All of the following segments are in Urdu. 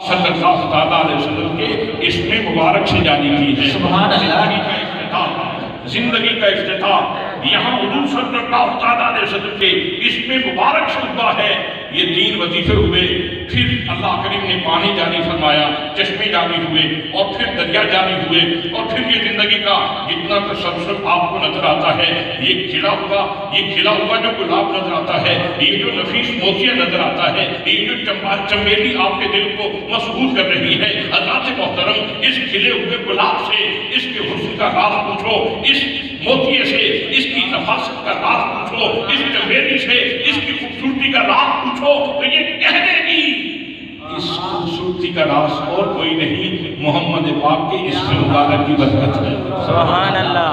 صلی اللہ تعالیٰ علیہ وسلم کے اسم مبارک سے جاری کی ہے۔ سبحان اللہ۔ زندگی کا افتتاح یہاں حضور صلی اللہ تعالیٰ علیہ وسلم کے اسم مبارک سے ہوا ہے۔ یہ 3 وظیفے ہوئے، پھر اللہ کریم نے پانی جاری فرمایا، چشمے جاری ہوئے، اور پھر دریا جاری ہوئے، اور پھر یہ زندگی کا جتنا تسلسل آپ کو نظر آتا ہے، یہ کھلا ہوا جو گلاب نظر آتا ہے، یہ جو نفیس موتیہ نظر آتا ہے، یہ جو چمیلی آپ کے دل کو مسحور کر رہی ہے، حضرات محترم اس کھلے ہوئے گلاب سے اس کے حسن کا راز پوچھو، اس موتیے سے اس کی نفاست کا راز پوچھو، اس چمیلی سے اس کی خوبصورتی کا راز پوچھو، تو یہ کہہ دے گی اس خوبصورتی کا راز اور کوئی نہیں، محمد پاک کے اسم مبارک کی برکت ہے۔ سبحان اللہ۔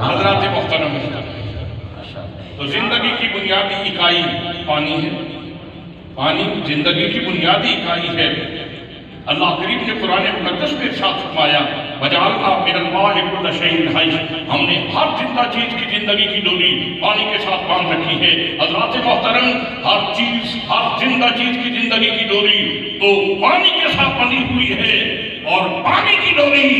حضرات محترم، تو زندگی کی بنیادی اکائی پانی ہے، پانی زندگی کی بنیادی اکائی ہے۔ اللہ کریم نے قرآن مقدس میں ارشاد فرمایا وَجَعَلْنَا مِنَ الْمَاءِ كُلَّ شَيْءٍ حَيٍّ، ہم نے ہر زندہ چیز کی زندگی کی ڈوری پانی کے ساتھ باندھ رکھی ہے۔ حضرات محترم، ہر زندہ چیز کی زندگی کی ڈوری تو پانی کے ساتھ بندھی ہوئی ہے، اور پانی کی ڈوری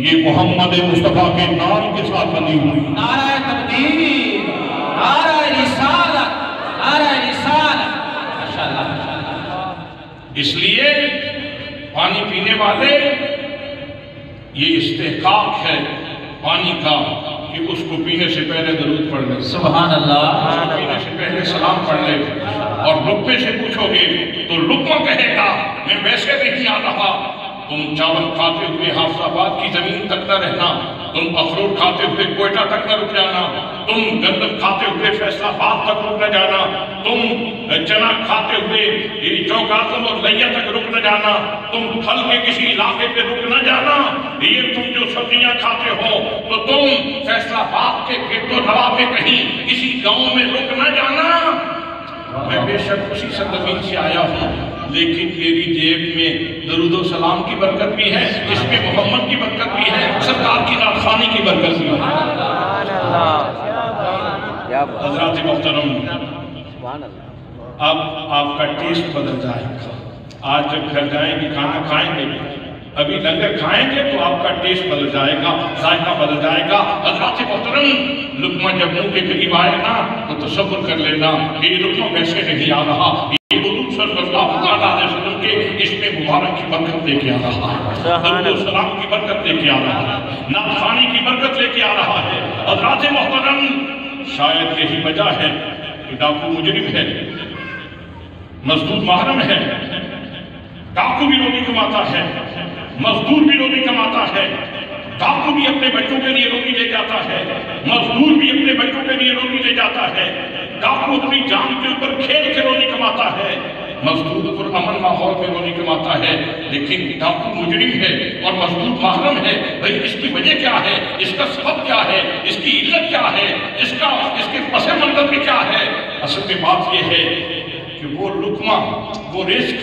یہ محمد مصطفیٰ کے نام کے ساتھ بندھی ہوئی ہے۔ نعرہ تکبیر، نعرہ رسالت، نعرہ رسالت، ماشاءاللہ۔ اس لیے پانی پینے والے یہ استحقاق ہے پانی کا کہ اس کو پینے سے پہلے درود پڑھ لے، سبحان اللہ۔ اس کو پینے سے پہلے سلام پڑھ لے، اور لقمے سے پوچھو گے تو لقمہ کہے گا میں ویسے نہیں آ رہا، تم چاول کھاتے ہوئے حافظ آباد کی زمین تک نہ رہنا، تم اخروٹ کھاتے ہوئے کوئٹہ تک نہ رک جانا، تم گندم کھاتے ہوئے فیصلہ آباد تک رک نہ جانا، تم چنا کھاتے ہوئے چوک اعظم اور لیا تک رک نہ جانا، تم پھل کے کسی علاقے پہ رک نہ جانا، یہ تم جو سبزیاں کھاتے ہو تو تم فیصلہ آباد کے گرد و نواح میں کہیں کسی گاؤں میں رک نہ جانا۔ میں بے شک اسی سرزمین سے آیا ہوں، لیکن میری جیب میں درود و سلام کی برکت بھی ہے، اس میں محمد کی برکت بھی ہے، سرکار کی نعت خوانی کی برکت بھی ہے۔ حضرات محترم، اب آپ کا ٹیسٹ بدل جائے گا۔ آج جب گھر جائیں گے کھانا کھائیں گے، ابھی لنگر کھائیں گے تو آپ کا ٹیسٹ بدل جائے گا، ذائقہ بدل جائے گا۔ حضرات محترم، لقمہ جب منہ کے قریب آئے نا تو تصور کر لینا کہ یہ لقمہ ویسے نہیں آ رہا، یہ حضور صلی اللہ علیہ وسلم کے اسم مبارک کی برکت لے کے آ رہا ہے، درود و سلام کی برکت لے کے آ رہا ہے، نعت خوانی کی برکت لے کے آ رہا ہے۔ حضرات محترم، شاید یہی وجہ ہے کہ ڈاکو مجرم ہے، مزدور محرم ہے، ڈاکو بھی روٹی کماتا ہے، مزدور بھی روٹی کماتا ہے، ڈاکو بھی اپنے بچوں کے لیے روٹی لے جاتا ہے، مزدور بھی اپنے بچوں کے لیے روٹی لے جاتا ہے، ڈاکو اپنی جان کے اوپر کھیل کے روٹی کماتا ہے، مزدور پر امن ماحول میں روٹی کماتا ہے، لیکن ڈاکو مجرم ہے اور مزدور محرم ہے۔ بھئی اس کی وجہ کیا ہے؟ اس کا سبب کیا ہے؟ اس کی علت کیا ہے؟ اس کے پس منظر میں کیا ہے؟ اصل میں بات یہ ہے کہ وہ لقمہ، وہ رزق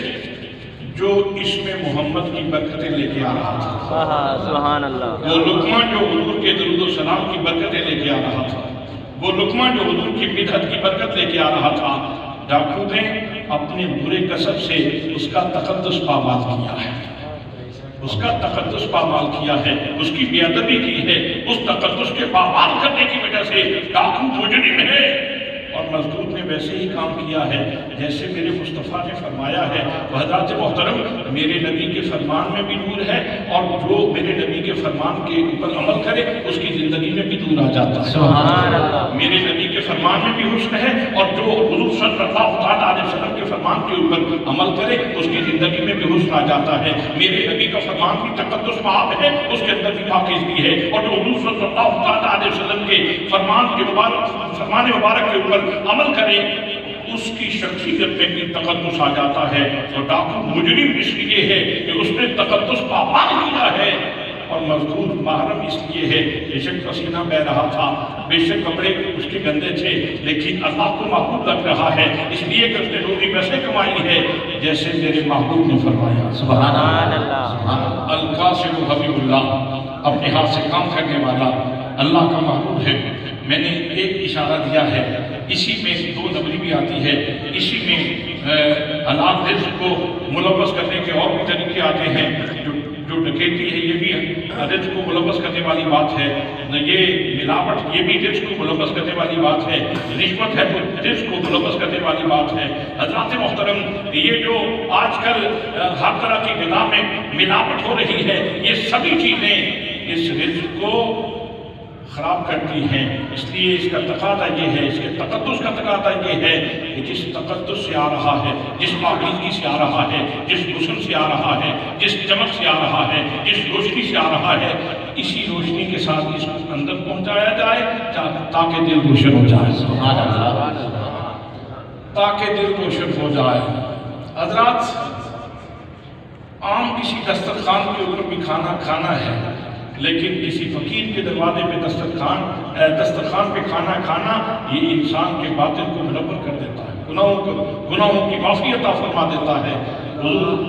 جو اسم محمد کی برکتیں لے کے آ رہا تھا، سبحان اللہ، وہ لقمہ جو حضور کے درود و سلام کی برکتیں لے کے آ رہا تھا، وہ لقمہ جو حضور کی مدحت کی برکت لے کے آ رہا تھا، ڈاکو نے اپنے برے کسب سے اس کا تقدس پامال کیا ہے، اس کا تقدس پامال کیا ہے، اس کی بے ادبی کی ہے، اس تقدس کے پامال کرنے کی وجہ سے ڈاکو مجرم ہے۔ اور مزدور نے ویسے ہی کام کیا ہے جیسے میرے مصطفیٰ نے فرمایا ہے۔ حضرات محترم، میرے نبی کے فرمان میں بھی نور ہے، اور جو میرے نبی کے فرمان کے اوپر عمل کرے اس کی زندگی میں بھی نور آ جاتا ہے۔ سبحان اللہ۔ میرے نبی کے فرمان میں بھی حسن ہے، اور جو حضور صلی اللہ علیہ وسلم کے فرمان کے اوپر عمل کرے اس کی زندگی میں بھی حسن آ جاتا ہے۔ میرے نبی کا فرمان بھی تقدس مآب ہے، اس کے اندر بھی پاکیزگی ہے، اور جو حضور صلی اللہ علیہ وسلم کے فرمان مبارک کے اوپر عمل کرے اس کی شخصیت میں بھی تقدس آ جاتا ہے۔ اور ڈاکو مجرم اس لیے ہے کہ اس نے تقدس پامال کیا ہے، اور مزدور محرم اس لیے ہے بے شک پسینہ بہ رہا تھا، بے شک کپڑے اس کے گندے تھے، لیکن اللہ کو محبوب لگ رہا ہے اس لیے کہ اس نے روٹی ویسے کمائی ہے جیسے میرے محبوب نے فرمایا۔ سبحان اللہ۔ القاسم حبیب اللہ، اپنے ہاتھ سے کام کرنے والا اللہ کا محبوب ہے۔ میں نے ایک اشارہ دیا ہے، اسی میں 2 نمبری بھی آتی ہے، اسی میں حلال رزق کو ملوث کرنے کے اور بھی طریقے آتے ہیں، جو ڈکیتی ہے یہ بھی رزق کو ملوث کرنے والی بات ہے، یہ ملاوٹ یہ بھی رزق کو ملوث کرنے والی بات ہے، رشوت ہے تو رزق کو ملوث کرنے والی بات ہے۔ حضرات محترم، یہ جو آج کل ہر طرح کی غذا میں ملاوٹ ہو رہی ہے، یہ سبھی چیزیں اس رزق کو خراب کرتی ہیں۔ اس لیے اس کا تقاضا یہ ہے، اس کے تقدس کا تقاضا یہ ہے کہ جس تقدس سے آ رہا ہے، جس پاکیزگی سے آ رہا ہے، جس حسن سے آ رہا ہے، جس چمک سے آ رہا ہے، جس روشنی سے آ رہا ہے، اسی روشنی کے ساتھ اس کو اندر پہنچایا جائے تاکہ دل روشن ہو جائے، سبحان اللہ، تاکہ دل روشن ہو جائے۔ حضرات، عام کسی دسترخوان کے اوپر بھی کھانا کھانا ہے، لیکن کسی فقیر کے دروازے پہ دسترخوان پہ کھانا کھانا یہ انسان کے باطن کو منور کر دیتا ہے، گناہوں کی معافی عطا فرما دیتا ہے۔ حضور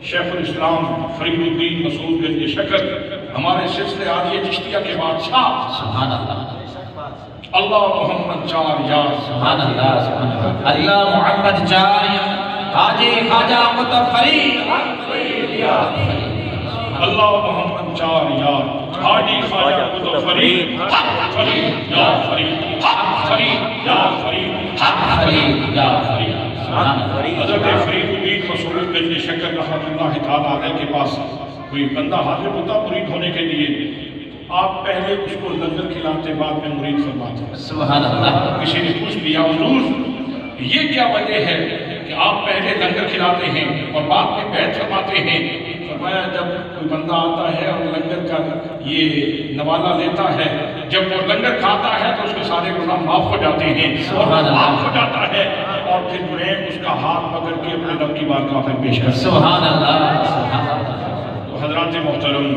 شیخ الاسلام فرید الدین مسعود گنج شکر ہمارے سلسلے عالیہ چشتیہ کے بادشاہ، سبحان اللہ، اللہ محمد چار یار، سبحان اللہ، سبحان اللہ، اللہ محمد چار یار، حاجی خواجہ قطب فرید یا فرید، اللہ محمد چار یار، حاجی خواجہ قطب فرید، حق فرید یا فرید، حق فرید یا فرید، حق فرید یا فرید، حضرت فرید الدین مسعود گنج شکر رحمۃ اللہ تعالیٰ علیہ کے پاس کوئی بندہ حاضر ہوتا مرید ہونے کے لیے، آپ پہلے اس کو لنگر کھلاتے بعد میں مرید فرماتے، سبحان اللہ۔ کسی نے پوچھ لیا حضور یہ کیا وجہ ہے کہ آپ پہلے لنگر کھلاتے ہیں اور بعد میں بیعت فرماتے ہیں؟ فرمایا جب کوئی بندہ آتا ہے اور لنگر کا یہ نوالہ لیتا ہے، جب وہ لنگر کھاتا ہے تو اس کے سارے گناہ معاف ہو جاتے ہیں اور معاف ہو جاتا ہے، اور پھر میں اس کا ہاتھ پکڑ کے اپنے رب کی بارگاہ میں پیش کرتا ہوں۔ سبحان اللہ، سبحان اللہ۔ تو حضرات محترم،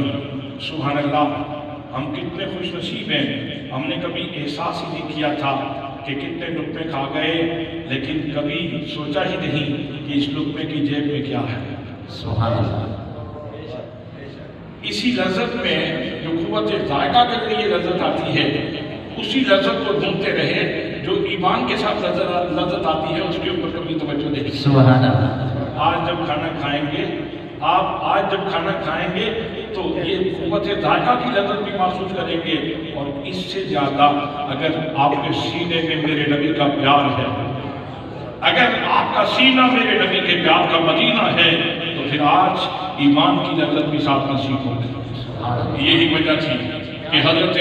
سبحان اللہ، ہم کتنے خوش نصیب ہیں، ہم نے کبھی احساس ہی نہیں کیا تھا کہ کتنے لقمے کھا گئے، لیکن کبھی سوچا ہی نہیں کہ اس لقمے کی جیب میں کیا ہے، سبحان اللہ۔ اسی لذت میں جو قوت ذائقہ کے لیے لذت آتی ہے، اسی لذت کو ڈھونڈتے رہے جو ایمان کے ساتھ لذت آتی ہے، اس کے اوپر کبھی توجہ نہیں۔ سبحان اللہ۔ آج جب کھانا کھائیں گے، آپ آج جب کھانا کھائیں گے تو یہ قوت ذائقہ کی لذت بھی محسوس کریں گے، اور اس سے زیادہ اگر آپ کے سینے میں میرے نبی کا پیار ہے، اگر آپ کا سینہ میرے نبی کے پیار کا مدینہ ہے، تو پھر آج ایمان کی لذت بھی ساتھ نصیب ہو گئی۔ یہی وجہ تھی کہ حضرت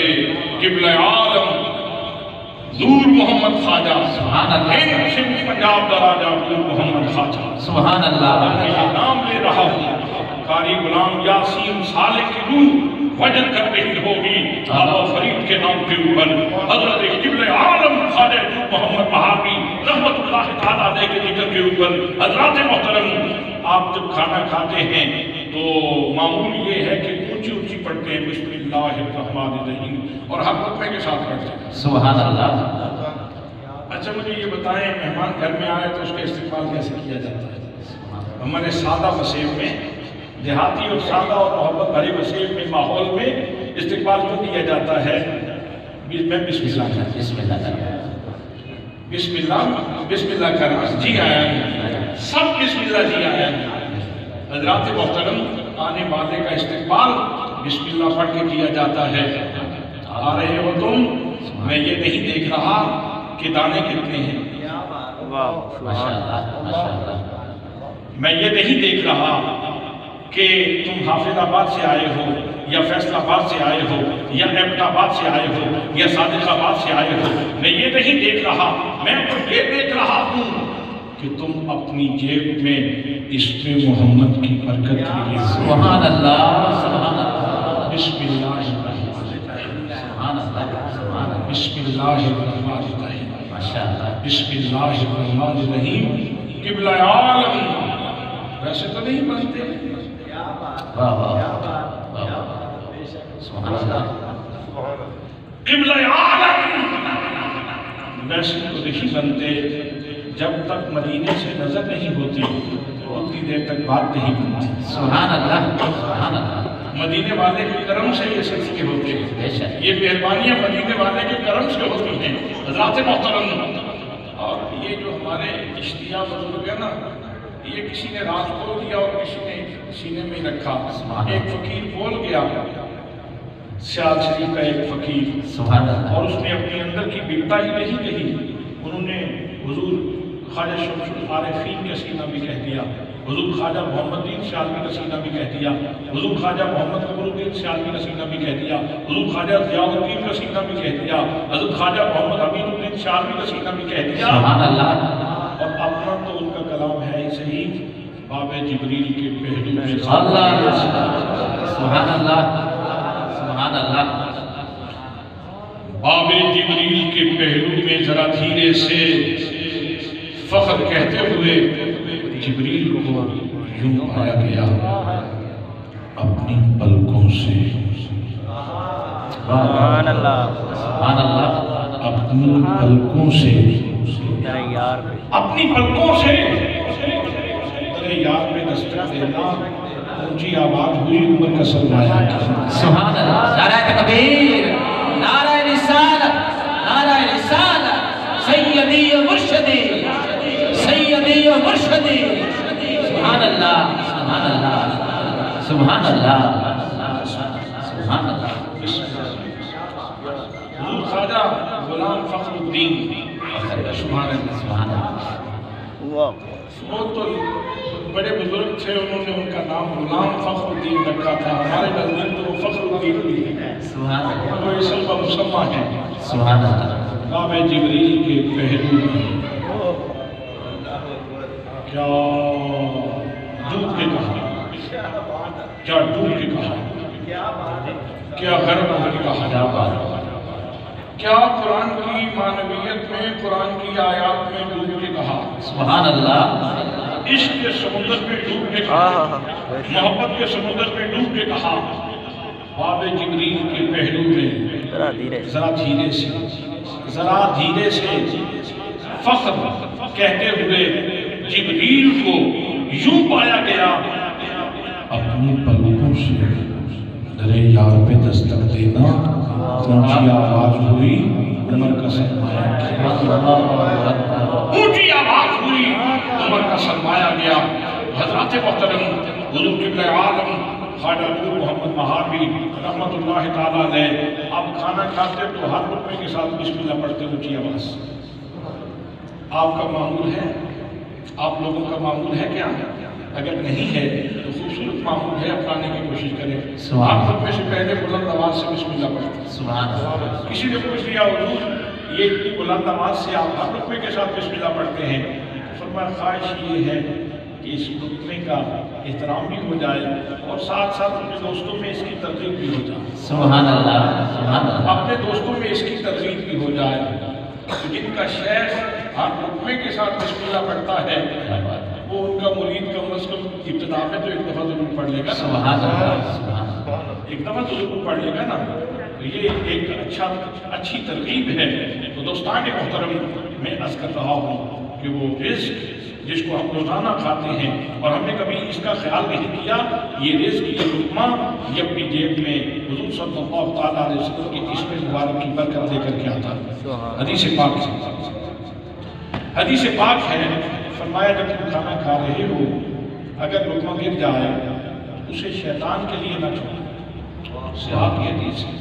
قبلہ عالم نور محمد خواجہ، سبحان اللہ، سندھ پنجاب کا راجہ نور محمد خواجہ، سبحان اللہ، یہ نام لے رہا ہوں، قاری غلام یاسین صالح کی روح وجد کر رہی ہوگی بابا فرید کے نام کے اوپر، حضرت قبلہ عالم خواجہ نور محمد بہاوی رحمت اللہ تعالیٰ علیہ کے ذکر کے اوپر۔ حضرات محترم، آپ جب کھانا کھاتے ہیں تو معمول یہ ہے کہ اونچی اونچی پڑھتے ہیں بسم اللہ الرحمن الرحیم، اور ہر لقمے کے ساتھ پڑھتے ہیں سبحان اللہ۔ اچھا مجھے یہ بتائیں، مہمان گھر میں آئے تو اس کا استقبال کیسے کیا جاتا ہے؟ ہمارے سادہ وسیب میں، دیہاتی اور سادہ اور محبت بھرے وسیب میں، ماحول میں استقبال کیوں کیا جاتا ہے؟ میں بسم اللہ کرتا بسم اللہ کرتا بسم اللہ کرنا جی آیا ہے، سب بسم اللہ جی آیا ہے۔ حضرات محترم، آنے والے کا استقبال بسم اللہ پڑھ کے کیا جاتا ہے۔ آ رہے ہو تم، میں یہ نہیں دیکھ رہا کہ دانے کتنے ہیں، میں یہ نہیں دیکھ رہا کہ تم حافظ آباد سے آئے ہو یا فیصل آباد سے آئے ہو یا ایبٹ آباد سے آئے ہو یا صادق آباد سے آئے ہو، میں یہ نہیں دیکھ رہا، میں تو یہ دیکھ رہا ہوں کہ تم اپنی جیب میں اسم محمد کی برکت لیے۔ سبحان اللہ، سبحان اللہ، بسم اللہ الرحمن الرحیم، سبحان اللہ، سبحان اللہ، بسم اللہ الرحمن الرحیم، ماشاءاللہ، بسم اللہ الرحمن الرحیم۔ قبلہ عالم ویسے تو نہیں بنتے، واہ واہ واہ، سبحان اللہ، قبلہ عالم ویسے تو نہیں بنتے، جب تک مدینے سے نظر نہیں ہوتی اتنی دیر تک بات نہیں بنتی۔ سبحان اللہ، سبحان اللہ، مدینے والے کے کرم سے یہ سلسلے ہوتے ہیں، یہ مہربانیاں مدینے والے کے کرم سے ہوتی ہیں۔ حضرات محترم، اور یہ جو ہمارے چشتیہ بزرگ ہے نا، یہ کسی نے راز کھول دیا اور کسی نے سینے میں ہی رکھا۔ ایک فقیر بول گیا، سیال شریف کا ایک فقیر، اور اس نے اپنے اندر کی بگتا ہی نہیں کہی، انہوں نے حضور خواجہ شمس العارفین کا سینہ بھی کہہ دیا، حضور خواجہ محمد دین سیالوی کا سینہ بھی کہہ دیا، حضور خواجہ محمد قمر الدین سیالوی کا سینہ بھی کہہ دیا، حضور خواجہ ضیاء الدین کا سینہ بھی کہہ دیا، حضرت خواجہ محمد حمید الدین سیالوی کا سینہ بھی کہہ دیا، اور اپنا تو ان کا کلام ہے ہی صحیح، باب جبریل کے پہلو میں سبحان اللہ، سبحان اللہ، باب جبریل کے پہلو میں ذرا دھیرے سے فخر کہتے ہوئے جبریل کو یوں پایا گیا اپنی پلکوں سے، سبحان اللہ، سبحان اللہ، اپنی پلکوں سے، اپنی پلکوں سے تیرے یار پہ دستک دینا، اونچی آواز ہوئی عمر کا سرمایہ کیا۔ سبحان اللہ، نعرہ تکبیر، نعرہ رسالت، نعرہ رسالت، سیدی و مرشدی، سیدی و مرشدی، سبحان اللہ، سبحان اللہ، سبحان اللہ، سبحان اللہ۔ حضور خواجہ غلام فخر الدین، سبحان اللہ، سبحان اللہ، وہ تو بڑے بزرگ تھے، انہوں نے ان کا نام غلام فخر الدین رکھا تھا، ہمارے نزدیک تو وہ فخر الدین بھی ہے، سبحان اللہ، وہ اسم کا مسمہ ہے۔ سبحان اللہ، باب جبریل کے پہلو میں کیا ڈوب کے کہا، کیا ڈوب کے کہا، کیا غرب ہو کے کہا، کیا بات، کیا قرآن کی معنویت میں، قرآن کی آیات میں ڈوب کے کہا، سبحان اللہ، عشق کے سمندر میں ڈوب کے کہا، محبت کے سمندر میں ڈوب کے کہا، باب جبریل کے پہلو میں ذرا دھیرے سے، ذرا دھیرے سے فخر کہتے ہوئے جبریل کو یوں پایا گیا اپنی پلکوں سے، درے یار پہ دستک دینا، اونچی آواز ہوئی عمر کا سرمایہ کیا، اونچی آواز ہوئی عمر کا سرمایہ گیا۔ حضرات محترم حضور قبلہ عالم خواجہ نور محمد مہاروی رحمت اللہ تعالیٰ علیہ، آپ کھانا کھاتے تو ہر لقمے کے ساتھ بسم اللہ پڑھتے اونچی آواز، آپ کا معمول ہے، آپ لوگوں کا معمول ہے کیا؟ اگر نہیں ہے تو خوبصورت معمول ہے، اپنانے کی کوشش کریں۔ آپ لقمے سے پہلے بلند آواز سے بسم اللہ پڑھتے، سبحان اللہ، کسی نے پوچھ لیا حضور یہ اتنی بلند آواز سے آپ ہر لقمے کے ساتھ بسم اللہ پڑھتے ہیں، فرمایا خواہش یہ ہے کہ اس لقمے کا احترام بھی ہو جائے اور ساتھ ساتھ اپنے دوستوں میں اس کی ترغیب بھی ہو جائے، سبحان اللہ، سبحان اللہ، اپنے دوستوں میں اس کی ترغیب بھی ہو جائے۔ تو جن کا شیخ ہر لقمے کے ساتھ بسم اللہ پڑھتا ہے، وہ ان کا مرید کم از کم ابتدا میں تو ایک دفعہ ضرور پڑھ لے گا، سبحان اللہ، سبحان اللہ، ایک دفعہ تو ضرور پڑھ لے گا نا، تو یہ ایک اچھی ترغیب ہے۔ تو دوستان محترم، میں عرض کر رہا ہوں کہ وہ رزق جس کو ہم روزانہ کھاتے ہیں اور ہم نے کبھی اس کا خیال نہیں کیا، یہ رزق، یہ لقمہ، یہ اپنی جیب میں حضور صلی اللہ تعالیٰ علیہ وسلم کی اسم مبارک کی برکت لے کر کے آتا ہے۔ حدیث پاک سے، حدیث پاک ہے، فرمایا جب تم کھانا کھا رہے ہو اگر لقمہ گر جائے اسے شیطان کے لیے نہ چھوڑو، صحاب کی حدیث ہے،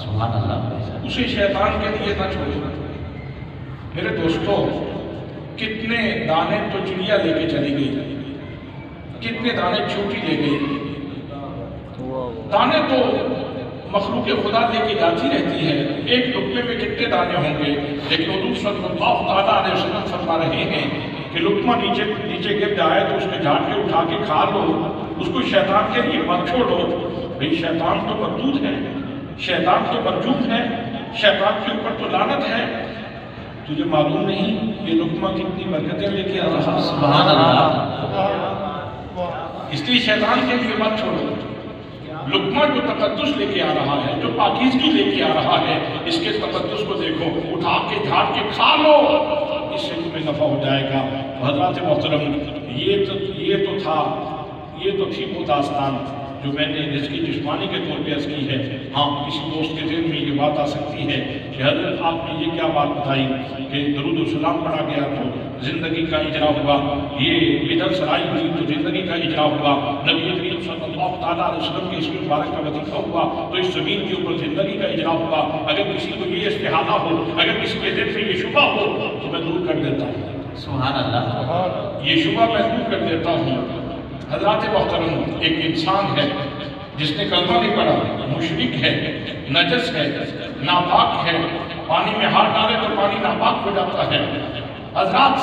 سبحان اللہ، اسے شیطان کے لیے نہ چھوڑو۔ میرے دوستو، کتنے دانے تو چڑیا لے کے چلی گئی، کتنے دانے چوٹی لے گئی، دانے تو مخلوق خدا لے کے جاتی رہتی ہے، ایک لقمے میں کتنے دانے ہوں گے، لیکن حضور صلی اللہ تعالیٰ علیہ وسلم فرما رہے ہیں کہ لقمہ نیچے گر جائے تو اس کے جھاڑ کے اٹھا کے کھا لو، اس کو شیطان کے لیے مت چھوڑو۔ بھئی شیطان تو مردود ہے، شیطان تو مرجوم ہے، شیطان کے اوپر تو لعنت ہے، تجھے معلوم نہیں یہ لقمہ کتنی برکتیں لے کے آ رہا ہے؟ سبحان اللہ، اس لیے شیطان کے لیے مت چھوڑو۔ لقمہ جو تقدس لے کے آ رہا ہے، جو پاکیزگی لے کے آ رہا ہے، اس کے تقدس کو دیکھو، اٹھا کے جھاڑ کے کھا لو، اس سے تمہیں نفع ہو جائے گا۔ حضرات محترم، یہ تو تھی وہ داستان جو میں نے رزق جسمانی کے طور پہ عرض کی ہے۔ ہاں، کسی دوست کے ذہن میں یہ بات آ سکتی ہے کہ حضرت آپ نے یہ کیا بات بتائی کہ درود و سلام پڑھا گیا تو زندگی کا اجرا ہوا، یہ بدعت سرائی ہوئی تو زندگی کا اجرا ہوا، نبی کریم صلی اللہ تعالیٰ علیہ وسلم کے اس مبارک کا وظیفہ ہوا تو اس زمین کے اوپر زندگی کا اجرا ہوا۔ اگر کسی کو یہ استحالہ ہو، اگر کسی کے دل سے یہ شبہ ہو تو میں دور کر دیتا ہوں، سبحان اللہ، یہ شبہ میں دور کر دیتا ہوں۔ حضرات محترم، ایک انسان ہے جس نے کلمہ نہیں پڑھا، مشرک ہے، نجس ہے، ناپاک ہے، پانی میں ہاتھ ڈالے تو پانی ناپاک ہو جاتا ہے حضرات،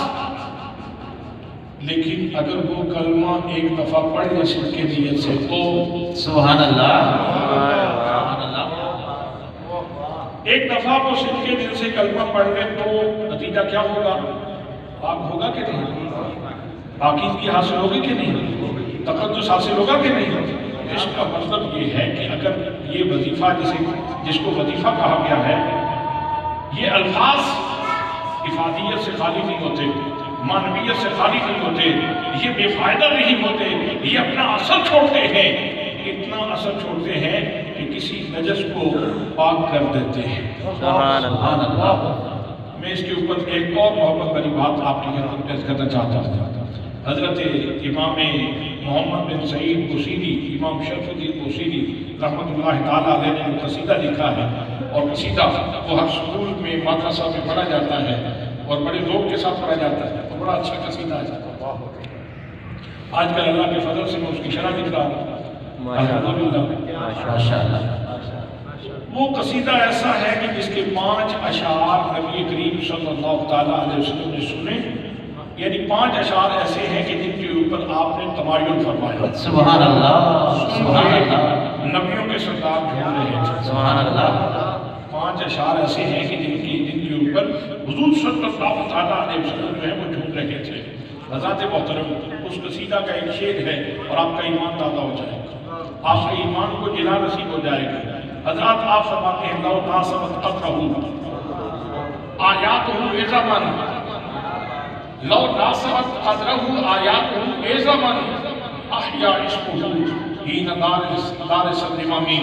لیکن اگر وہ کلمہ ایک دفعہ پڑھ لے صدقے نیت سے تو سبحان اللہ، سبحان اللہ، ایک دفعہ وہ صدقے دل سے کلمہ پڑھ لے تو نتیجہ کیا ہوگا؟ پاک ہوگا کہ نہیں؟ پاکیزگی حاصل ہوگی کہ نہیں؟ تقدس حاصل ہوگا کہ نہیں؟ اس کا مطلب یہ ہے کہ اگر یہ وظیفہ جس کو وظیفہ کہا گیا ہے، یہ الفاظ افادیت سے خالی نہیں ہوتے، معنویت سے خالی نہیں ہوتے، یہ بے فائدہ نہیں ہوتے، یہ اپنا اثر چھوڑتے ہیں، اتنا اثر چھوڑتے ہیں کہ کسی نجس کو پاک کر دیتے ہیں۔ سبحان اللہ۔ میں اس کے اوپر ایک اور محبت بڑی بات آپ کی خدمت پیش کرنا چاہتا ہوں۔ حضرت امام محمد بن سعید بوصیری، امام شرف الدین بوصیری رحمۃ اللہ تعالیٰ علیہ نے جو قصیدہ لکھا ہے، اور قصیدہ وہ ہر سکول میں مدرسہ میں پڑھا جاتا ہے اور بڑے ذوق کے ساتھ پڑھا جاتا ہے، تو بڑا اچھا قصیدہ ہے۔ آج کل اللہ کے فضل سے میں اس کی شرح لکھ رہا ہوں، الحمدللہ۔ وہ قصیدہ ایسا ہے کہ جس کے 5 اشعار نبی کریم صلی اللہ تعالیٰ علیہ وسلم نے سنے، یعنی 5 اشعار ایسے ہیں کہ جن کے اوپر آپ نے تمایل فرمایا۔ سبحان اللہ، سبحان اللہ، نبیوں کے سردار جھوم رہے تھے۔ سبحان اللہ۔ 5 اشعار ایسے ہیں کہ جن کے اوپر حضور صلی اللہ تعالیٰ علیہ وسلم جو ہے وہ جھوم رہے تھے۔ حضرات محترم، اس قصیدہ کا ایک شعر ہے اور آپ کا ایمان تازہ ہو جائے گا، آپ کے ایمان کو جلا نصیب ہو جائے گا۔ حضرات آپ فرماتے ہیں لو ناسبت قدرہ آیاتہ عظما، لو ناسبت قدرہ آیاتہ عظما احیا اسمہ ہین دار صدرمامی۔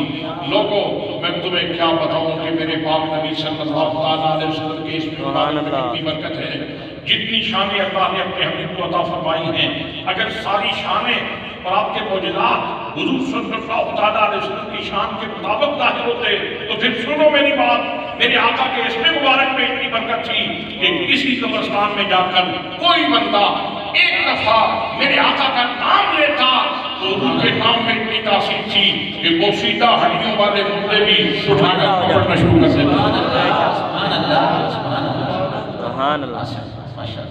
لوگوں میں تمہیں کیا بتاؤں کہ میرے پاک نبی صلی اللہ علیہ وسلم کے اس مبارک میں کتنی برکت ہے، جتنی شانیں اللہ نے اپنے حبیب کو عطا فرمائی ہیں، اگر ساری شانیں اور آپ کے معجزات حضور صلی اللہ علیہ وسلم کی شان کے مطابق ظاہر ہوتے تو پھر سنو میری بات، میرے آقا کے اسم مبارک میں اتنی برکت تھی کہ کسی قبرستان میں جا کر کوئی بندہ ایک دفعہ میرے آقا کا نام لیتا تو ان کے نام میں اتنی تاثیر تھی کہ وہ سیدھا ہڈیوں والے مردے بھی اٹھا کر پکڑنا شروع کر دیتے۔ سبحان اللہ، سبحان اللہ، سبحان اللہ۔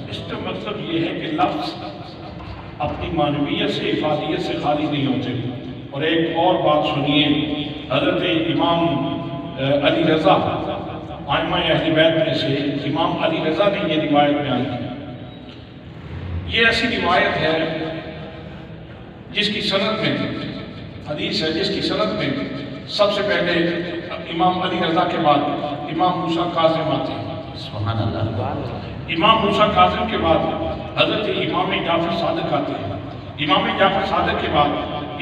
اس کا مطلب یہ ہے کہ لفظ اپنی معنویت سے افادیت سے خالی نہیں ہوتے۔ اور ایک اور بات سنیے، حضرت امام علی رضا ائمہ اہل بیت میں سے امام علی رضا نے یہ روایت بیان کی۔ یہ ایسی روایت ہے جس کی سند میں حدیث ہے، جس کی سند میں سب سے پہلے امام علی رضا کے بعد امام موسیٰ کاظم آتے ہیں۔ سبحان اللہ۔ امام موسیٰ کاظم کے بعد حضرت امام جعفر صادق آتے ہیں۔ امام جعفر صادق کے بعد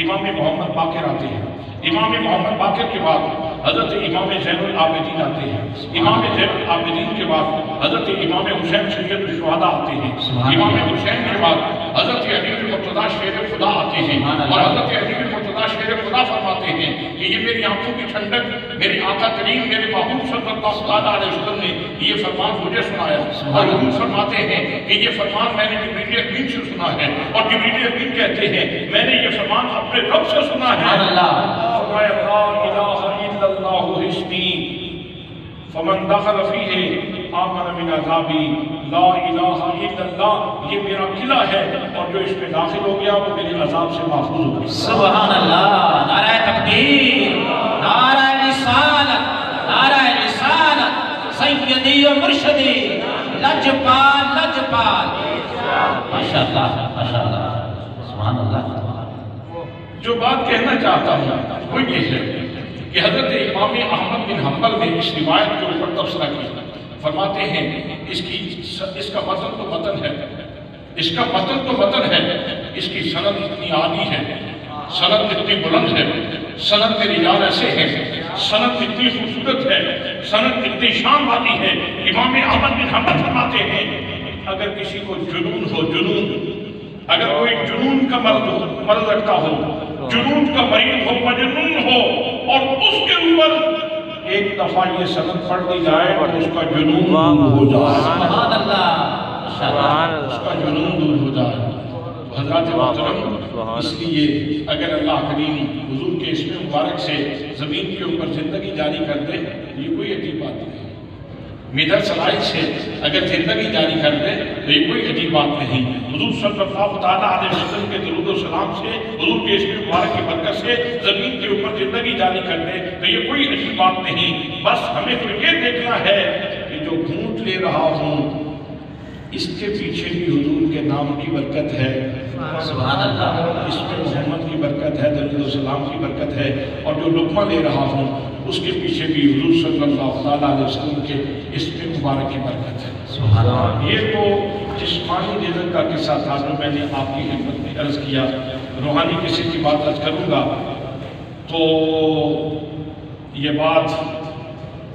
امام محمد باقر آتے ہیں۔ امام محمد باقر کے بعد حضرت امام زین العابدین آتے ہیں۔ امام زین العابدین کے بعد حضرت امام حسین سید الشہداء آتے ہیں۔ امام حسین کے بعد حضرت علی المرتضیٰ شیر خدا آتے ہیں، اور حضرت علی المرتضیٰ شیر خدا فرماتے ہیں کہ یہ میری آنکھوں کی ٹھنڈک میرے آقا کریم میرے محبوب صلی اللہ علیہ وسلم نے یہ فرمان مجھے سنایا، اور حضور فرماتے ہیں کہ یہ فرمان میں نے جبریل امین سے سنا ہے، اور جبریل امین کہتے ہیں میں نے یہ فرمان اپنے رب سے سنا ہے۔ فرمایا لا الہ الا اللہ اسمی فمن دخل فیہ آمن من عذابی، لا الہ الا اللہ یہ میرا قلعہ ہے اور جو اس میں داخل ہو گیا وہ میرے عذاب سے محفوظ ہو گیا۔ سبحان اللہ، نعرہ تکبیر، نعرہ رسالت، نعرہ رسالت، سیدی و مرشدی، لجپال لجپال، ماشاءاللہ ماشاءاللہ، سبحان اللہ۔ جو بات کہنا چاہتا ہوں وہ یہ ہے کہ حضرت امام احمد بن حنبل نے اس روایت کے اوپر تبصرہ کیا، فرماتے ہیں اس کا متن تو متن ہے، اس کا متن تو متن ہے، اس کی سند اتنی عالی ہے، سند اتنی بلند ہے، سند میں رجال ایسے ہیں، سند اتنی خوبصورت ہے، سند اتنی شان والی ہے۔ امام احمد بن حنبل فرماتے ہیں اگر کسی کو جنون ہو، اگر کوئی جنون کا مرض رکھتا ہو، جنون کا مریض ہو، مجنون ہو، اور اس کے اوپر ایک دفعہ یہ سند پڑھ دی جائے اور اس کا جنون دور ہو جائے، سبحان اللہ، اس کا جنون دور ہو جائے۔ حضرات محترم، اس لیے اگر اللہ کریم حضور کے اسم مبارک سے زمین کے اوپر زندگی جاری کر دے، یہ کوئی عجیب بات نہیں۔ مدر سلائی سے اگر زندگی جاری کر دے تو یہ کوئی عجیب بات نہیں۔ حضور صلی اللہ تعالیٰ علیہ وسلم کے درود و سلام سے، حضور کے اسم مبارک کی برکت سے زمین کے اوپر زندگی جاری کر دے تو یہ کوئی عجیب بات نہیں۔ بس ہمیں تو یہ دیکھنا ہے کہ جو گھونٹ لے رہا ہوں اس کے پیچھے بھی حضور کے نام کی برکت ہے، سبحان اللہ، اس میں محمد کی برکت ہے، درود و سلام کی برکت ہے، اور جو لقمہ لے رہا ہوں اس کے پیچھے بھی حضور صلی اللہ علیہ وسلم کے اسم مبارک کی برکت ہے۔ سبحان اللہ۔ یہ تو جسمانی رزق کا قصہ تھا جو میں نے آپ کی خدمت میں عرض کیا۔ روحانی کسی کی بات عرض کروں گا تو یہ بات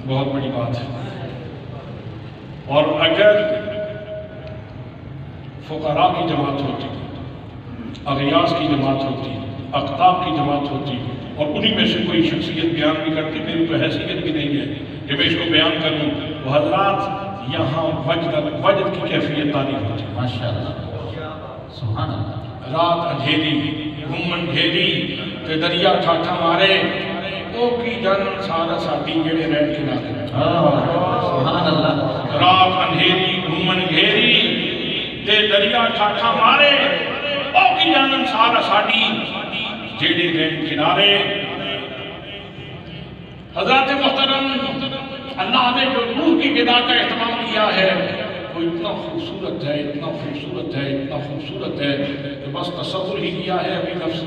بہت بڑی بات ہے، اور اگر فقراء کی جماعت ہوتی، اغیاث کی جماعت ہوتی، اقطاب کی جماعت ہوتی، اور انہی میں سے کوئی شخصیت بیان بھی کرتی، میری تو حیثیت بھی نہیں ہے کہ میں اس کو بیان کروں، تو حضرات یہاں وجد کی کیفیت تعریف ہوتی، ماشاءاللہ، سبحان اللہ۔ رات اندھیری، گھومن ڈھیری تے دریا ٹھاٹھا مارے، او کی جان سارا ساٹھی جڑے رہن کنارے، سبحان اللہ۔ رات اندھیری، گھومن گھیری تے دریا ٹھاٹھا مارے، او کی جان سارا ساٹھی جڑے رہن کنارے۔ حضرات محترم، اللہ نے جو روح کی غذا کا اہتمام کیا ہے وہ اتنا خوبصورت ہے، اتنا خوبصورت ہے، اتنا خوبصورت ہے کہ بس تصور ہی کیا ہے، ابھی لفظ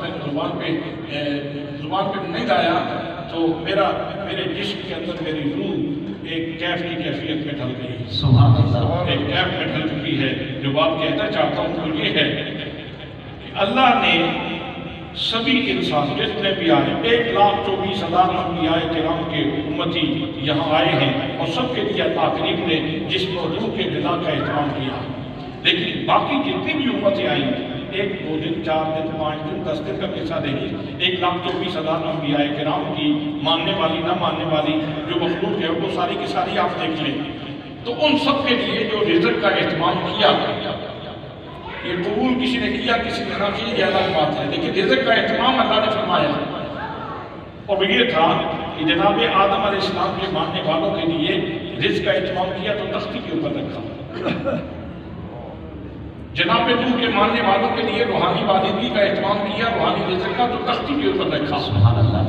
میں زبان پہ نہیں لایا تو میرے جسم کے اندر میری روح ایک کیف کی کیفیت میں ڈھل گئی، سبحان اللہ، ایک کیف میں ڈھل چکی ہے۔ جو بات کہنا چاہتا ہوں وہ یہ ہے کہ اللہ نے سبھی انسان جتنے بھی آئے، 1,24,000 انبیاء کرام کے امتی یہاں آئے ہیں، اور سب کے لیے اللہ کریم نے جسم و روح کے غذا کا اہتمام کیا، لیکن باقی جتنی بھی امتیں آئیں 1 2 دن 4 دن 5 دن 10 دن کا قصہ نہیں، 1,24,000 انبیاء کرام کی ماننے والی نہ ماننے والی جو مخلوق ہے وہ ساری کی ساری آپ دیکھ لیں، تو ان سب کے لیے جو رزق کا اہتمام کیا، یہ قبول کسی نے کیا کسی نے نہ کیا یہ الگ بات ہے، لیکن رزق کا اہتمام اللہ نے فرمایا، اور وہ یہ تھا کہ جناب آدم علیہ السلام کے ماننے والوں کے لیے رزق کا اہتمام کیا تو تختی کے اوپر رکھا، جناب نوح کے ماننے والوں کے لیے روحانی والدگی کا اہتمام کیا، روحانی رزق کا تو تختی کے اوپر رکھا، سبحان اللہ۔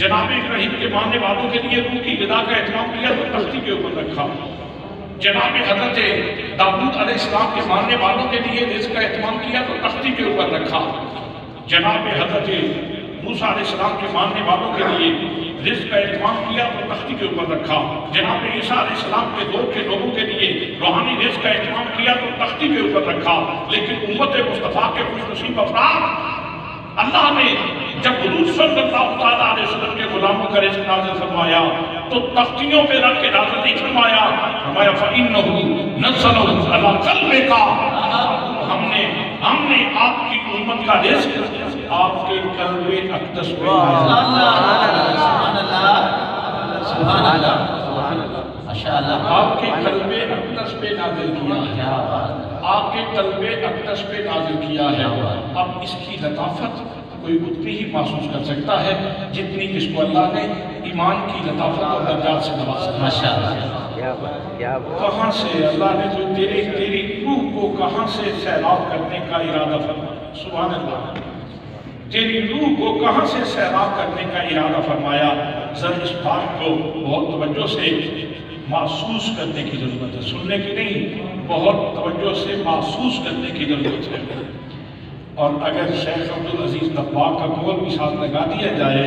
جناب ابراہیم کے ماننے والوں کے لیے روح کی غذا کا اہتمام کیا تو تختی کے اوپر رکھا، جناب حضرت داؤد علیہ السلام کے ماننے والوں کے لیے رزق کا اہتمام کیا تو تختی کے اوپر رکھا، جناب حضرت موسیٰ علیہ السلام کے ماننے والوں کے لیے رزق کا اہتمام کیا تو تختی کے اوپر رکھا، جناب عیسیٰ علیہ السلام کے دور کے لوگوں کے لیے روحانی رزق کا اہتمام کیا تو تختی کے اوپر رکھا، لیکن امت مصطفیٰ کے خوش نصیب افراد اللہ نے جب حضور صلی اللہ علیہ وسلم کے غلاموں کا رزق نازل فرمایا تو تختیوں پہ رکھ کے نازل نہیں فرمایا، فرمایا فَإِنَّهُ نَزَّلَهُ عَلَىٰ قَلْبِكَ، ہم نے آپ کی امت کا رزق آپ کے قلب اقدس پہ سبحان اللہ، سبحان اللہ، ماشاءاللہ، آپ کے قلب اقدس پہ نازل کیا ہے، کیا بات ہے، آپ کے قلب اقدس پہ نازل کیا ہے۔ اب اس کی لطافت کوئی اتنی ہی محسوس کر سکتا ہے جتنی اس کو اللہ نے ایمان کی لطافت اور درجات سے نوازا ہے۔ ماشاءاللہ، کہاں سے اللہ نے تو تیری روح کو کہاں سے سیراب کرنے کا ارادہ فرمایا، سبحان اللہ، تیری روح کو کہاں سے سیراب کرنے کا ارادہ فرمایا، ذرا اس بات کو بہت توجہ سے محسوس کرنے کی ضرورت ہے، سننے کی نہیں، بہت توجہ سے محسوس کرنے کی ضرورت ہے۔ اور اگر شیخ عبدالعزیز دباغ کا قول بھی ساتھ لگا دیا جائے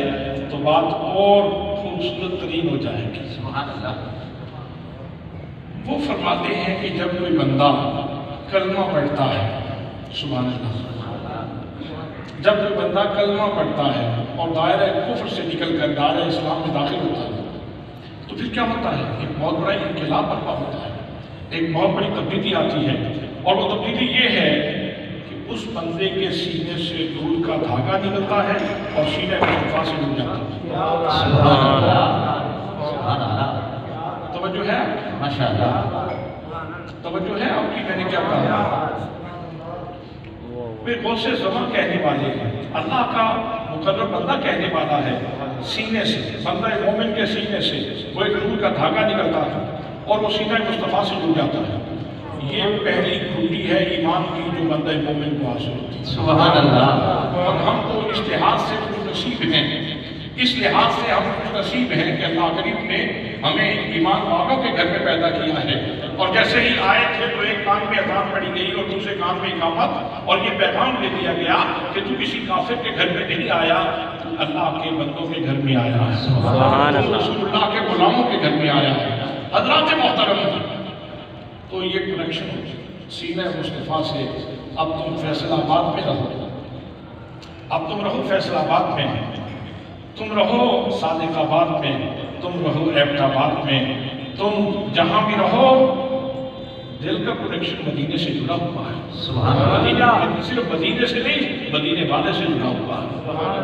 تو بات اور خوبصورت ترین ہو جائے گی۔ سبحان اللہ، وہ فرماتے ہیں کہ جب کوئی بندہ کلمہ پڑھتا ہے، سبحان اللہ، جب کوئی بندہ کلمہ پڑھتا ہے اور دائرہ کفر سے نکل کر دائرہ اسلام میں داخل ہوتا ہے تو پھر کیا ہوتا ہے؟ ایک بہت بڑا انقلاب برپا ہوتا ہے، ایک بہت بڑی تبدیلی آتی ہے، اور وہ تبدیلی یہ ہے کہ اس بندے کے سینے سے نور کا دھاگا نکلتا ہے اور سینہ مصطفیٰ سے جڑ جاتا ہے۔ سبحان اللہ، سبحان اللہ، توجہ ہے؟ ماشاءاللہ، توجہ ہے آپ کی؟ میں نے کیا کہا؟ پھر بہت سے زمان کہنے والے ہیں، اللہ کا مقرر بندہ کہنے والا ہے، سینے سے، بندہ مومن کے سینے سے وہ ایک نور کا دھاگا نکلتا ہے اور وہ سینہ مصطفیٰ سے جڑ جاتا ہے۔ یہ پہلی کھوٹی ہے ایمان کی جو بندہ مومن کو حاصل ہوتی ہے۔ سبحان اللہ، اور ہم تو اس لحاظ سے خوش نصیب ہیں، اس لحاظ سے ہم خوش نصیب ہیں کہ اللہ کریم نے ہمیں ایمان والوں کے گھر میں پیدا کیا ہے، اور جیسے ہی آئے تھے تو ایک کان میں اذان پڑھی گئی اور دوسرے کان میں اقامت، اور یہ پیغام دے دیا گیا کہ تو کسی کافر کے گھر میں نہیں آیا، تو اللہ کے بندوں کے گھر میں آیا ہے، تو رسول اللہ کے غلاموں کے گھر میں آیا ہے۔ حضرات محترم، تو یہ کنیکشن سینہ مصطفیٰ سے اب تم فیصل آباد میں رہو، اب تم رہو فیصل آباد میں، تم رہو صادق آباد میں، تم رہو ایبٹ آباد میں، تم جہاں بھی رہو، دل کا کنیکشن مدینے سے جڑا ہوا ہے۔ سبحان اللہ، مدینہ صرف مدینے سے نہیں، مدینے والے سے جڑا ہوا ہے،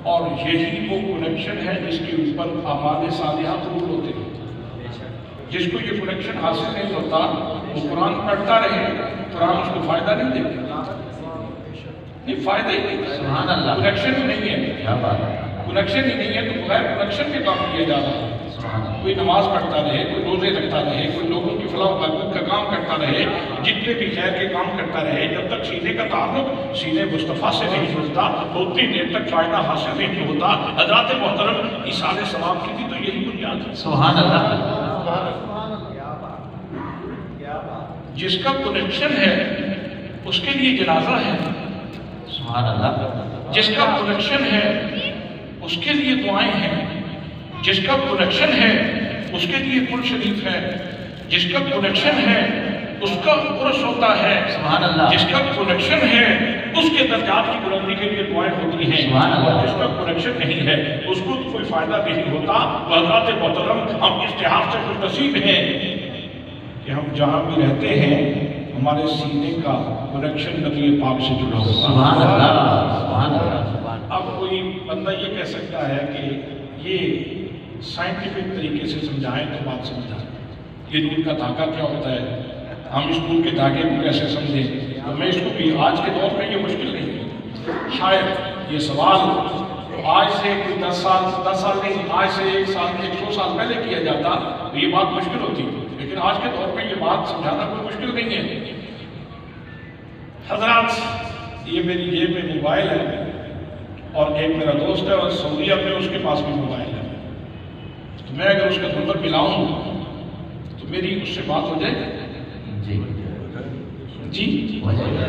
اور یہی وہ کنیکشن ہے جس کے اوپر اعمال صالحہ قبول ہوتے ہیں۔ جس کو یہ کنیکشن حاصل نہیں ہوتا وہ قرآن پڑھتا رہے، قرآن اس کو فائدہ نہیں دیتا، نہیں فائدہ ہی نہیں، سبحان اللہ، کنیکشن ہی نہیں ہے، کیا بات ہے، کنیکشن ہی نہیں ہے، تو بغیر کنیکشن کے کام کیا جا رہا ہے۔ سبحان اللہ، کوئی نماز پڑھتا رہے، کوئی روزے رکھتا رہے، کوئی لوگوں کی فلاح و بہبود کا کام کرتا رہے، جتنے بھی خیر کے کام کرتا رہے، جب تک سینے کا تعلق سینے مصطفیٰ سے نہیں جڑتا تو اتنی دیر تک فائدہ حاصل نہیں ہوتا۔ حضرات محترم، ایصال ثواب کی بھی تو یہی بنیاد ہے۔ سبحان اللہ، جس کا کنیکشن ہے اس کے لیے جنازہ ہے، سبحان اللہ، جس کا کنیکشن ہے اس کے لیے دعائیں ہیں، جس کا کنیکشن ہے اس کے لیے قرآن شریف ہے، جس کا کنیکشن ہے اس کا عرس ہوتا ہے، سبحان اللہ، جس کا کنیکشن ہے اس کے درجات کی بلندی کے لیے دعائیں ہوتی ہیں، سبحان اللہ، اور جس کا کنیکشن نہیں ہے اس کو کوئی فائدہ نہیں ہوتا۔ حضرات محترم، ہم اس لحاظ سے خوش نصیب ہیں کہ ہم جہاں بھی رہتے ہیں ہمارے سینے کا کنیکشن نبی پاک سے جڑا ہوتا ہے۔ سبحان اللہ، سبحان اللہ، اب کوئی بندہ یہ کہہ سکتا ہے کہ یہ سائنٹیفک طریقے سے سمجھائیں تو بات سمجھائیں، یہ نور کا دھاگا کیا ہوتا ہے، ہم اس نور کے دھاگے کو کیسے سمجھیں؟ تو میں اس کو بھی آج کے دور میں یہ مشکل نہیں ہے، شاید یہ سوال آج سے کوئی 10 سال نہیں، آج سے 1 سال 100 سال پہلے کیا جاتا تو یہ بات مشکل ہوتی، لیکن آج کے دور میں یہ بات سمجھانا کوئی مشکل نہیں ہے۔ حضرات، یہ میری جیب میں موبائل ہے اور ایک میرا دوست ہے اور سعودیہ میں اس کے پاس بھی موبائل ہے، تو میں اگر اس کا نمبر ملاؤں تو میری اس سے بات ہو جائے جی، جی ہو جائے گا،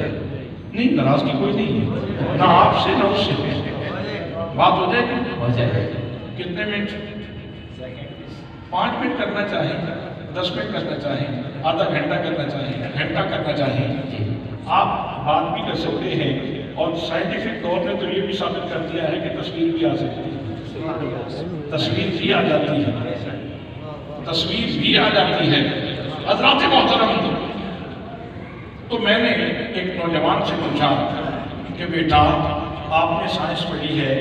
نہیں، ناراضگی کوئی نہیں ہے، نہ آپ سے نہ اس سے، بات ہو جائے گی۔ ہو جائے گا، کتنے منٹ؟ 5 منٹ کرنا چاہیں، 10 منٹ کرنا چاہیں، آدھا گھنٹہ کرنا چاہیں، گھنٹہ کرنا چاہیں، آپ بات بھی کر سکتے ہیں، اور سائنٹیفک طور نے تو یہ بھی ثابت کر دیا ہے کہ تصویر بھی آ سکتی ہے، تصویر بھی آ جاتی ہے، تصویر بھی آ جاتی ہے۔ حضرات محترم، تو میں نے ایک نوجوان سے پوچھا کہ بیٹا آپ نے سائنس پڑھی ہے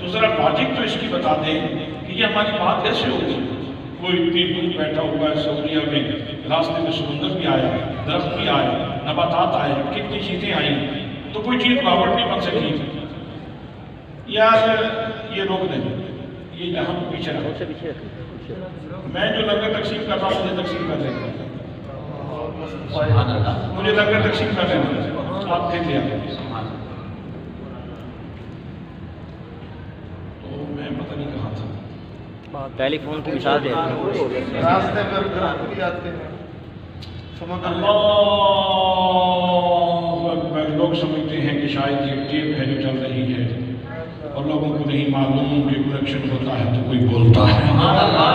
تو ذرا لاجک تو اس کی بتا دیں کہ یہ ہماری بات کیسے ہوگی؟ کوئی اتنی دور بیٹھا ہوا ہے سعودیہ میں، راستے میں سمندر بھی آیا، درخت بھی آئے، نباتات آئے، کتنی چیزیں آئیں، تو کوئی چیز رکاوٹ نہیں بن سکی۔ یار یہ روک دیں، یہ یہاں پیچھے رکھو، میں جو لنگر تقسیم کر رہا ہوں مجھے تقسیم کر دیں، سبحان اللہ، مجھے لنگر تقسیم کر دیں، آپ دیکھ لیا۔ تو میں پتہ نہیں کہاں تھا، ٹیلی فون کی مثال دے راستے پر گراہک بھی آتے ہیں، اللہ اکبر، لوگ سمجھتے ہیں کہ شاید یہ ٹیپ ہے جو چل رہی ہے اور لوگوں کو نہیں معلوم کہ کنیکشن ہوتا ہے تو کوئی بولتا ہے۔ سبحان اللہ،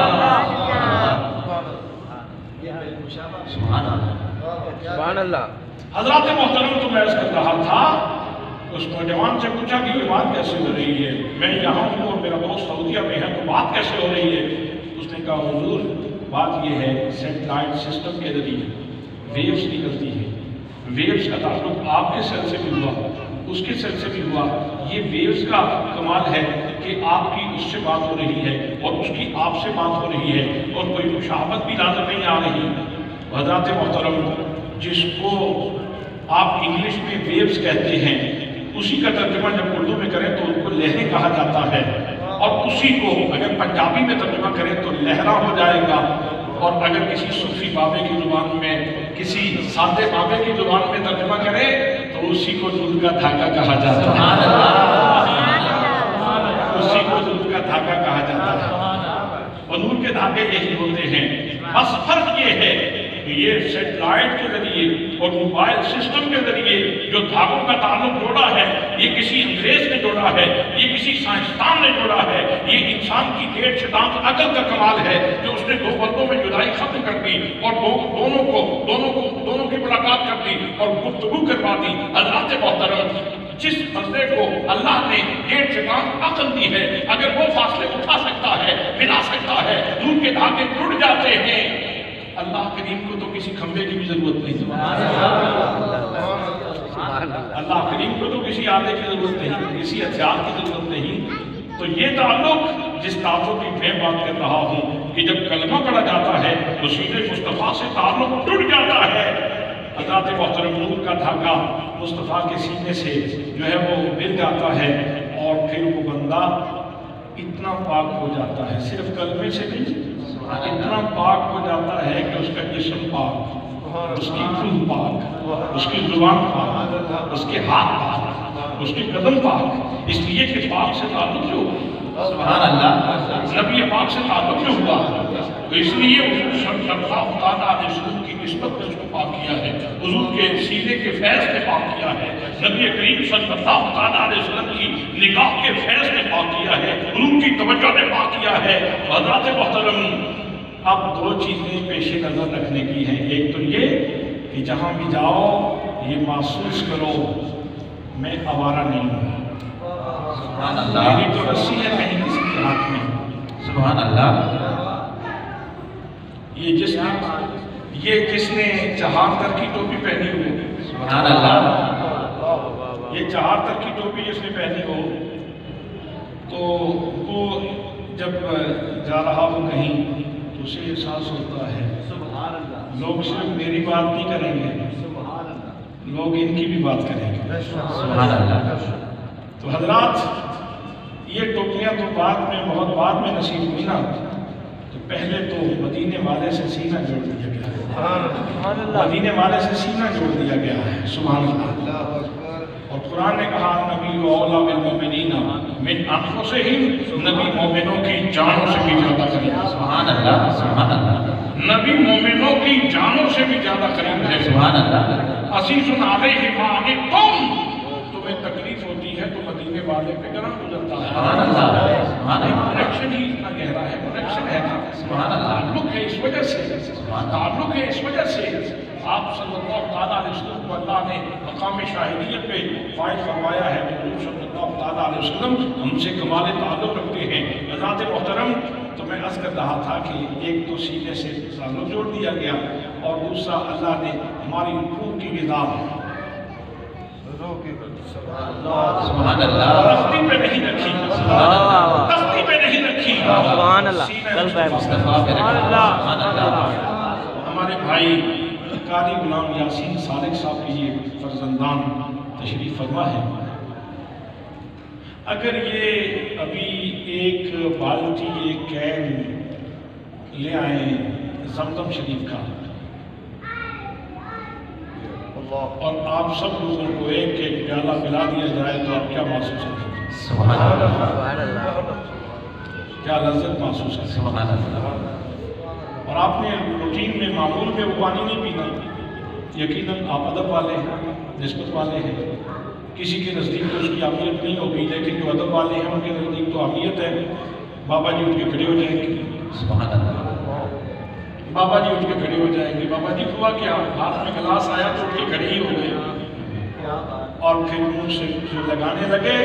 سبحان اللہ، سبحان اللہ۔ حضرات محترم، تو میں عرض کر رہا تھا، اس نوجوان سے پوچھا کہ یہ بات کیسے ہو رہی ہے، میں یہاں ہوں اور میرا دوست سعودیہ میں ہے تو بات کیسے ہو رہی ہے؟ اس نے کہا حضور بات یہ ہے سیٹلائٹ سسٹم کے ذریعے ویوز نکلتی ہے، ویوز کا تعلق آپ کے سیل سے بھی ہوا، اس کے سیل سے بھی ہوا. یہ ویوز کا کمال ہے کہ آپ کی اس سے بات ہو رہی ہے اور اس کی آپ سے بات ہو رہی ہے اور کوئی مشابہت بھی نظر نہیں آ رہی. حضرات محترم، جس کو آپ انگلش میں ویوز کہتے ہیں، اسی کا ترجمہ جب اردو میں کریں تو ان کو لہریں کہا جاتا ہے، اور اسی کو اگر پنجابی میں ترجمہ کریں تو لہرا ہو جائے گا، اور اگر کسی صوفی بابے کی زبان میں، کسی سادے بابے کی زبان میں ترجمہ کریں تو اسی کو دودھ کا دھاگا کہا جاتا ہے. اسی کو دودھ کا دھاگا کہا جاتا ہے، اور نور کے دھاگے یہی ہوتے ہیں. بس فرق یہ ہے کہ یہ سیٹلائٹ کے ذریعے اور موبائل سسٹم کے ذریعے جو دھاگوں کا تعلق جوڑا ہے، یہ کسی انگریز نے جوڑا ہے، یہ کسی سائنسدان نے جوڑا ہے، یہ انسان کی ڈیڑھ شتانگ عقل کا کمال ہے جو اس نے دو بندوں میں جدائی ختم کر دی اور دونوں کی ملاقات کر دی اور گفتگو کروا دی. حضرات محترم، جس بندے کو اللہ نے ڈیڑھ شتانگ عقل دی ہے، اگر وہ فاصلے اٹھا سکتا ہے، ملا سکتا ہے، نور کے دھاگے ٹوٹ جاتے ہیں. اللہ کریم کو تو کسی کھمبے کی بھی ضرورت نہیں. اللہ کریم کو تو کسی آلے کی ضرورت نہیں، کسی ہتھیار کی ضرورت نہیں. تو یہ تعلق جس تعلق کی میں بات کر رہا ہوں کہ جب کلمہ پڑھا جاتا ہے تو سیدھے مصطفیٰ سے تعلق ٹوٹ جاتا ہے. حضرات محترم، نور کا دھاگا مصطفیٰ کے سینے سے جو ہے وہ مل جاتا ہے، اور پھر وہ بندہ اتنا پاک ہو جاتا ہے، صرف کلمے سے نہیں، اتنا پاک ہو جاتا ہے کہ اس کا جسم پاک، اس کی روح پاک، اس کی زبان پاک، اس کے ہاتھ پاک، اس کے قدم پاک، اس لیے کہ پاک سے تعلق جو سبحان اللہ نبی پاک سے تعلق جو ہوا، تو اس لیے حضور صلی اللہ علیہ وسلم کی نسبت نے اس کو پاک کیا ہے، حضور کے سینے کے فیض نے پاک کیا ہے، نبی کریم صلی اللہ علیہ وسلم کی نگاہ کے فیض نے پاک کیا ہے، حضور کی توجہ نے پاک کیا ہے. حضرات محترم، اب دو چیزیں پیش نظر رکھنے کی ہیں. ایک تو یہ کہ جہاں بھی جاؤ یہ محسوس کرو میں آوارہ نہیں ہوں. سبحان اللہ. میری تو رسی ہے کہیں کسی کے ہاتھ میں. سبحان اللہ. یہ جس نے چہارتر کی ٹوپی پہنی ہو، سبحان اللہ. یہ چہارتر کی ٹوپی جس نے پہنی ہو تو وہ جب جا رہا ہو کہیں تو اسے احساس ہوتا ہے لوگ صرف میری بات نہیں کریں گے، لوگ ان کی بھی بات کریں گے. سبحان اللہ. تو حضرات، یہ ٹوپیاں تو بعد میں، بہت بعد میں نصیب ہوئی نا، تو پہلے تو مدینے والے سے سینہ جوڑ دیا گیا ہے، مدینے والے سے سینہ جوڑ دیا گیا ہے. سبحان اللہ. اور قرآن نے کہا نبی اولا بالمؤمنین من انفسہم، نبی مومنوں کی جانوں سے بھی زیادہ قریب ہے. سبحان اللہ. سبحان اللہ. نبی مومنوں کی جانوں سے بھی زیادہ قریب ہے. سبحان اللہ. عزیز علیہ ما عنتم، تمہیں تکلیف ہوتی ہے تو مدینے والے پہ گرم گزرتا ہے. سبحان اللہ. سبحان اللہ. کنیکشن ہی اتنا گہرا ہے، کنیکشن ہے. سبحان اللہ. تعلق ہے اس وجہ سے، تعلق ہے اس وجہ سے. آپ صلی اللہ علیہ وسلم کو اللہ نے مقام شاہدیت پہ فائز فرمایا ہے کہ حضور صلی اللہ علیہ وسلم ہم سے کمال تعلق رکھتے ہیں. حضرات محترم، تو میں عرض کر رہا تھا کہ ایک تو سینے سے تعلق جوڑ دیا گیا، اور دوسرا اللہ نے ہماری روح کی غذا سبحان اللہ. تختی پہ نہیں رکھی، تختی پہ نہیں رکھی، سبحان اللہ. سینے میں. مصطفیٰ پہ رکھا. سبحان اللہ. ہمارے بھائی قاری غلام یاسین سالک صاحب کی یہ فرزندان تشریف فرما ہے. اگر یہ ابھی ایک بالٹی، ایک کین لے آئیں زمزم شریف کا، اور آپ سب لوگوں کو ایک ایک پیالہ پلا دیا جائے تو آپ کیا محسوس کریں گے؟ سبحان اللہ. سبحان اللہ. کیا لذت محسوس کریں گے؟ سبحان اللہ. اور آپ نے روٹین میں، معمول میں وہ پانی نہیں پینا. یقیناً آپ ادب والے ہیں، نسبت والے ہیں، کسی کے نزدیک تو اس کی اہمیت نہیں ہوگی، لیکن جو ادب والے ہیں ان کے نزدیک تو اہمیت ہے. بابا جی اٹھ کے کھڑے ہو جائیں گے، سبحان اللہ. بابا جی اٹھ کے کھڑے ہو جائیں گے. بابا جی ہوا کیا؟ ہاتھ میں گلاس آیا تو اٹھ کے کھڑے ہی ہو گئے، اور پھر منہ سے جو لگانے لگے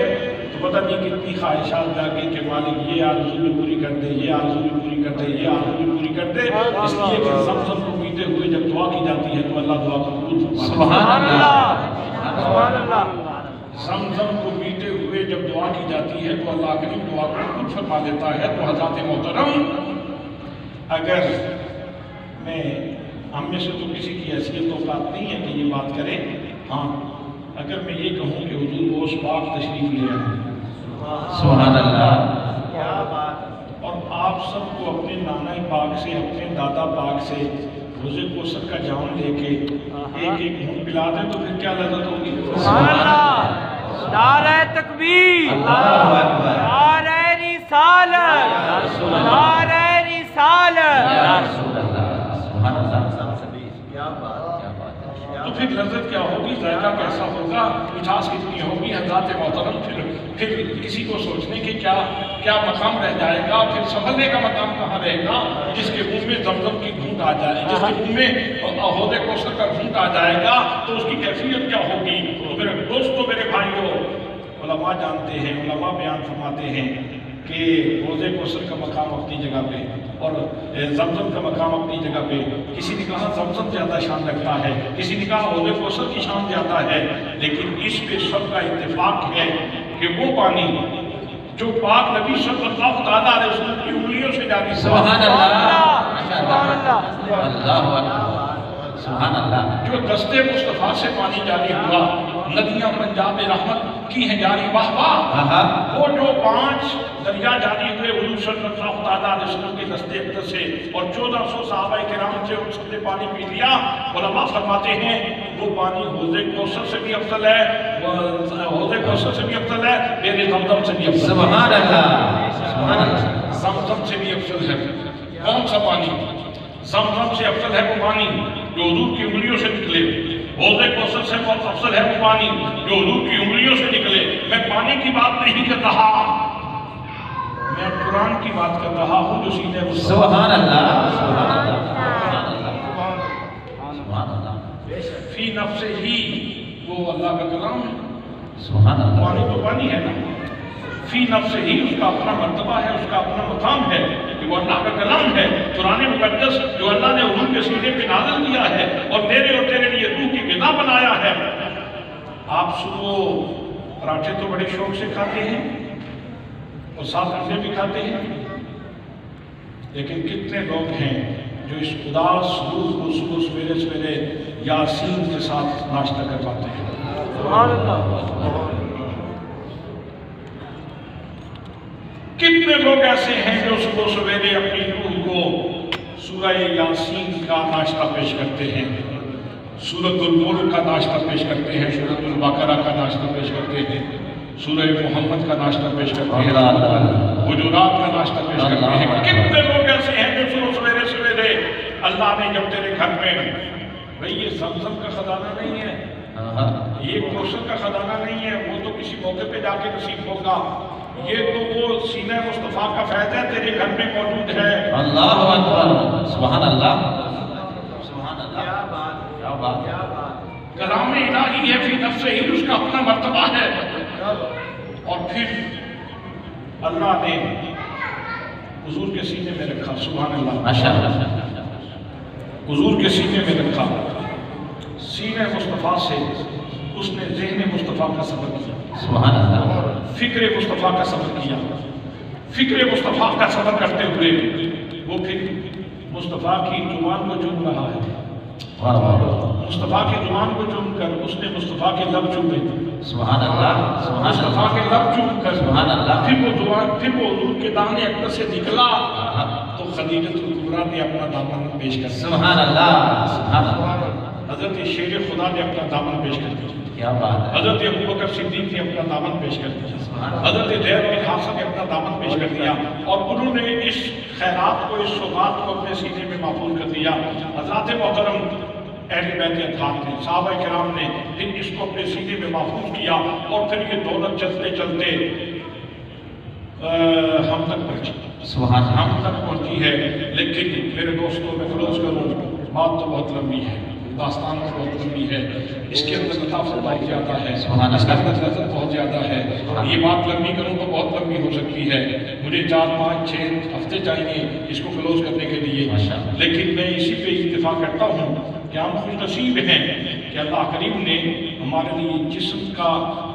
تو پتہ نہیں کتنی خواہشات جاگے کہ مالک یہ آرزو بھی پوری کر دے، یہ آرزو بھی پوری کر دے، یہ آرزو بھی پوری کر دے، اس لیے کہ زمزم کو پیتے ہوئے جب دعا کی جاتی ہے تو اللہ دعا قبول فرماتا ہے۔ سبحان اللہ، سبحان اللہ۔ زمزم کو پیتے ہوئے جب دعا کی جاتی ہے تو اللہ کریم دعا قبول فرما دیتا ہے۔ تو حضرات محترم، اگر میں ہم میں سے تو کسی کی حیثیت تو بات نہیں ہے کہ یہ بات کرے، ہاں اگر میں یہ کہوں کہ حضور غوث پاک تشریف لے آئے سبحان اللہ، اور آپ سب کو اپنے نانا پاک سے، اپنے دادا پاک سے روزے کوثر کا جام لے کے ایک ایک منہ پلا دیں تو پھر کیا لذت ہوگی؟ سبحان اللہ، نعرہ تکبیر، اللہ اکبر، نعرہ رسالت، نعرہ رسالت۔ یا رسول اللہ، سبحان اللہ، تو پھر لذت کیا ہوگی، ذائقہ کیسا ہوگا، مٹھاس کتنی ہوگی حضرات محترم۔ پھر کسی کو سوچنے کہ کیا مقام رہ جائے گا، پھر سنبھلنے کا مقام کہاں رہے گا، جس کے منہ میں زمزم کی گھونٹ آ جائے، جس کے منہ میں حوض کوثر کا گھونٹ آ جائے گا تو اس کی کیفیت کیا ہوگی۔ تو میرے دوستو، میرے بھائیو، علماء جانتے ہیں، علماء بیان فرماتے ہیں کہ حوض کوثر کا مقام اپنی جگہ پہ اور زمزم کا مقام اپنی جگہ پہ، کسی نے کہا زمزم زیادہ شان رکھتا ہے، کسی نے کہا حوض کوثر کی شان زیادہ ہے، لیکن اس پہ سب کا اتفاق ہے کہ وہ پانی جو پاک نبی صلی اللہ تعالیٰ علیہ وسلم کی انگلیوں سے جاری ہوا، سبحان اللہ، سبحان اللہ، اللہ اکبر، سبحان اللہ، جو دستے مصطفیٰ سے پانی جاری ہوا، ندیاں پنجاب رحمت کی ہیں جاری، واہ واہ، وہ جو 5 دریا جاری ہوئے حضور صلی اللہ تعالیٰ علیہ وسلم کے دستے اقدس سے، اور 1400 صحابہ کرام سے ان سب نے پانی پی لیا۔ علماء فرماتے ہیں وہ پانی حوض کوثر سے بھی افضل ہے، حوض کوثر سے بھی افضل ہے، میرے زمزم سے بھی افضل ہے، سبحان اللہ، سبحان اللہ، زمزم سے بھی افضل ہے۔ کون سا پانی؟ زمزم سے افضل ہے وہ پانی جو حضور کی انگلیوں سے نکلے، حوض کوثر سے بہت افضل ہے وہ پانی جو حضور کی انگلیوں سے نکلے۔ میں پانی کی بات نہیں کر رہا، میں قرآن کی بات کر رہا ہوں جو سینے مصطفیٰ۔ سبحان اللہ، سبحان اللہ، سبحان اللہ، فی نفس ہی، وہ اللہ کا کلام ہے، سبحان اللہ، پانی تو پانی ہے نا، فی نفس ہی، اس کا اپنا مرتبہ ہے، اس کا اپنا مقام ہے کہ وہ اللہ کا کلام ہے، قرآن مقدس جو اللہ نے حضور کے سینے پہ نازل کیا ہے اور میرے اور تیرے لیے روح کی غذا بنایا ہے۔ آپ صبح پراٹھے تو بڑے شوق سے کھاتے ہیں اور ساتھ انڈے بھی کھاتے ہیں، لیکن کتنے لوگ ہیں جو اس اداس روح کو صبح سویرے سویرے یاسین کے ساتھ ناشتہ کر پاتے ہیں؟ سبحان اللہ، کتنے لوگ ایسے ہیں جو صبح سویرے اپنی روح کو سورہ یاسین کا ناشتہ پیش کرتے ہیں، سورۃ الملک کا ناشتہ پیش کرتے ہیں، سورۃ البقرہ کا ناشتہ پیش کرتے ہیں، سورہ محمد کا ناشتہ پیش کرتے ہیں، حجرات کا ناشتہ پیش کرتے ہیں۔ کتنے لوگ ایسے ہیں جو صبح سویرے سویرے اللہ نے جب تیرے گھر میں، بھئی یہ زمزم کا خزانہ نہیں ہے، یہ کوثر کا خزانہ نہیں ہے، وہ تو کسی موقع پہ جا کے نصیب ہوگا، یہ تو وہ سینہ مصطفیٰ کا فیض ہے، تیرے گھر میں موجود ہے۔ اللہ اکبر، سبحان اللہ، سبحان اللہ، کیا بات، کلام الہی ہے، فی نفس ہی، اس کا اپنا مرتبہ ہے۔ اور پھر اللہ نے حضور کے سینے میں رکھا، سبحان اللہ، ماشاءاللہ، حضور کے سینے میں رکھا، سینہ مصطفیٰ سے اس نے ذہن مصطفیٰ کا سفر کیا، سبحان اللہ، فکر مصطفیٰ کا سفر کیا، فکر مصطفیٰ کا سفر کرتے ہوئے وہ پھر مصطفیٰ کی زبان کو چوم رہا ہے، مصطفیٰ کی زبان کو چوم کر اس نے مصطفیٰ کے لب چومے، سبحان اللہ، مصطفیٰ کے لب چوم کر سبحان اللہ، پھر وہ زبان، پھر وہ حضور کے دانے اقدس سے نکلا تو خدیجۃ الکبریٰ نے اپنا دامن پیش کر دیا، سبحان اللہ، سبحان اللہ، حضرت شیر خدا نے اپنا دامن پیش کر دیا، کیا بات ہے، حضرت ابوبکر صدیق نے اپنا دامن پیش کر دیا، حضرت زید بن حارثہ نے اپنا دامن پیش کر دیا، اور انہوں نے اس خیرات کو، اس سوغات کو اپنے سینے میں محفوظ کر دیا۔ حضرات محترم اہل بیت اطہار نے، صحابہ کرام نے پھر اس کو اپنے سینے میں محفوظ کیا، اور پھر یہ دولت چلتے چلتے ہم تک پہنچی، سبحان اللہ، ہم تک پہنچی ہے۔ لیکن میرے دوستوں، میں کلوز کروں، بات تو بہت لمبی ہے، داستان بہت لمبی ہے، اس کے اندر لطافت بہت زیادہ ہے، سبحان اس کے اللہ۔ اندر لذت بہت زیادہ ہے۔ یہ بات لمبی کروں تو بہت لمبی ہو سکتی ہے، مجھے 4 5 6 ہفتے چاہیے اس کو کلوز کرنے کے لیے، ماشاءاللہ۔ لیکن میں اسی پہ اتفاق کرتا ہوں کہ ہم خوش نصیب ہیں کہ اللہ کریم نے ہمارے لیے جسم کا